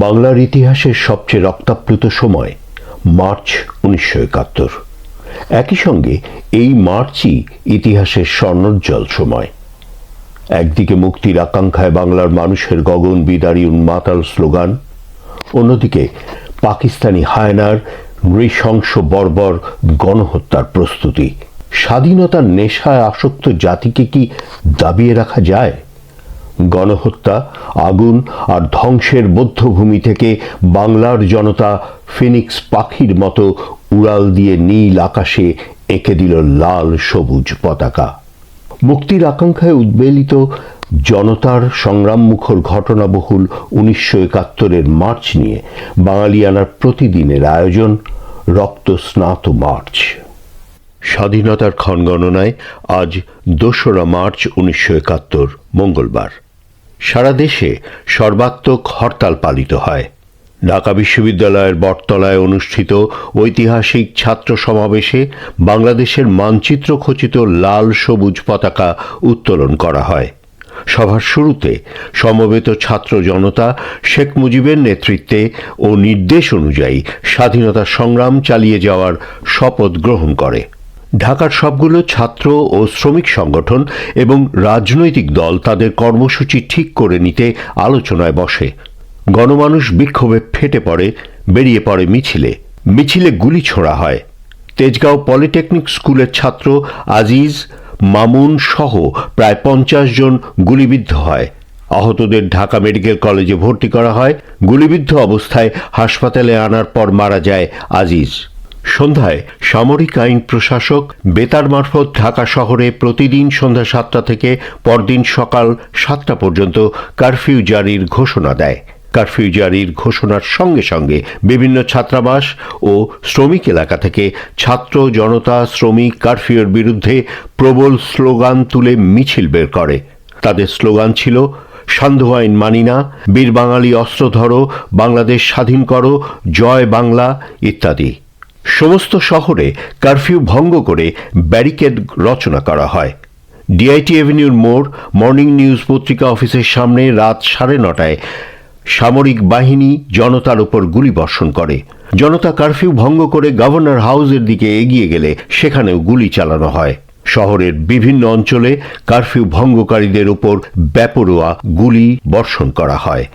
বাংলার ইতিহাসের সবচেয়ে রক্তাপ্লুত সময় মার্চ 1971। একই সঙ্গে এই মার্চই ইতিহাসের স্বর্ণোজ্জ্বল সময়। একদিকে মুক্তির আকাঙ্ক্ষায় বাংলার মানুষের গগন বিদারী উন্মাতাল স্লোগান, অন্যদিকে পাকিস্তানি হায়নার নৃশংস বর্বর গণহত্যার প্রস্তুতি। স্বাধীনতার নেশায় আসক্ত জাতিকে কি দাবিয়ে রাখা যায়? গণহত্যা, আগুন আর ধ্বংসের বধ্যভূমি থেকে বাংলার জনতা ফিনিক্স পাখির মতো উড়াল দিয়ে নীল আকাশে এঁকে দিল লাল সবুজ পতাকা। মুক্তির আকাঙ্ক্ষায় উদ্বেলিত জনতার সংগ্রামমুখর ঘটনাবহুল 1971-এর মার্চ নিয়ে বাঙালিয়ানার প্রতিদিনের আয়োজন রক্তস্নাত মার্চ। স্বাধীনতার ক্ষণগণনায় আজ 2রা মার্চ 1971 মঙ্গলবার। সারা দেশে সর্বাত্মক হরতাল পালিত হয়। ঢাকা বিশ্ববিদ্যালয়ের বটতলায় অনুষ্ঠিত ঐতিহাসিক ছাত্র সমাবেশে বাংলাদেশের মানচিত্র খচিত লাল সবুজ পতাকা উত্তোলন করা হয়। সভার শুরুতে সমবেত ছাত্র জনতা শেখ মুজিবের নেতৃত্বে ও নির্দেশ অনুযায়ী স্বাধীনতা সংগ্রাম চালিয়ে যাওয়ার শপথ গ্রহণ করে। ঢাকার সবগুলো ছাত্র ও শ্রমিক সংগঠন এবং রাজনৈতিক দল তাদের কর্মসূচি ঠিক করে নিতে আলোচনায় বসে। গণমানুষ বিক্ষোভে ফেটে পড়ে, বেরিয়ে পড়ে মিছিলে গুলি ছোড়া হয়। তেজগাঁও পলিটেকনিক স্কুলের ছাত্র আজিজ, মামুন সহ প্রায় 50 জন গুলিবিদ্ধ হয়। আহতদের ঢাকা মেডিকেল কলেজে ভর্তি করা হয়। গুলিবিদ্ধ অবস্থায় হাসপাতালে আনার পর মারা যায় আজিজ। সন্ধ্যায় সামরিক আইন প্রশাসক বেতার মারফত ঢাকা শহরে প্রতিদিন সন্ধ্যা 7টা থেকে পরদিন সকাল 7টা পর্যন্ত কারফিউ জারির ঘোষণা দেয়। কারফিউ জারির ঘোষণার সঙ্গে সঙ্গে বিভিন্ন ছাত্রাবাস ও শ্রমিক এলাকা থেকে ছাত্র জনতা শ্রমিক কারফিউর বিরুদ্ধে প্রবল স্লোগান তুলে মিছিল বের করে। তাদের স্লোগান ছিল সান্ধ্য আইন মানি না, বীর বাঙালি অস্ত্র ধরো, বাংলাদেশ স্বাধীন করো, জয় বাংলা ইত্যাদি। সমস্ত শহরে কারফিউ ভঙ্গ করে ব্যারিকেড রচনা করা হয়। ডিআইটি এভিনিউর মোড় মর্নিং নিউজ পত্রিকা অফিসের সামনে রাত 9:30টায় সামরিক বাহিনী জনতার উপর গুলি বর্ষণ করে। জনতা কারফিউ ভঙ্গ করে গভর্নর হাউসের দিকে এগিয়ে গেলে সেখানেও গুলি চালানো হয়। শহরের বিভিন্ন অঞ্চলে কারফিউ ভঙ্গকারীদের উপর বেপরোয়া গুলি বর্ষণ করা হয়।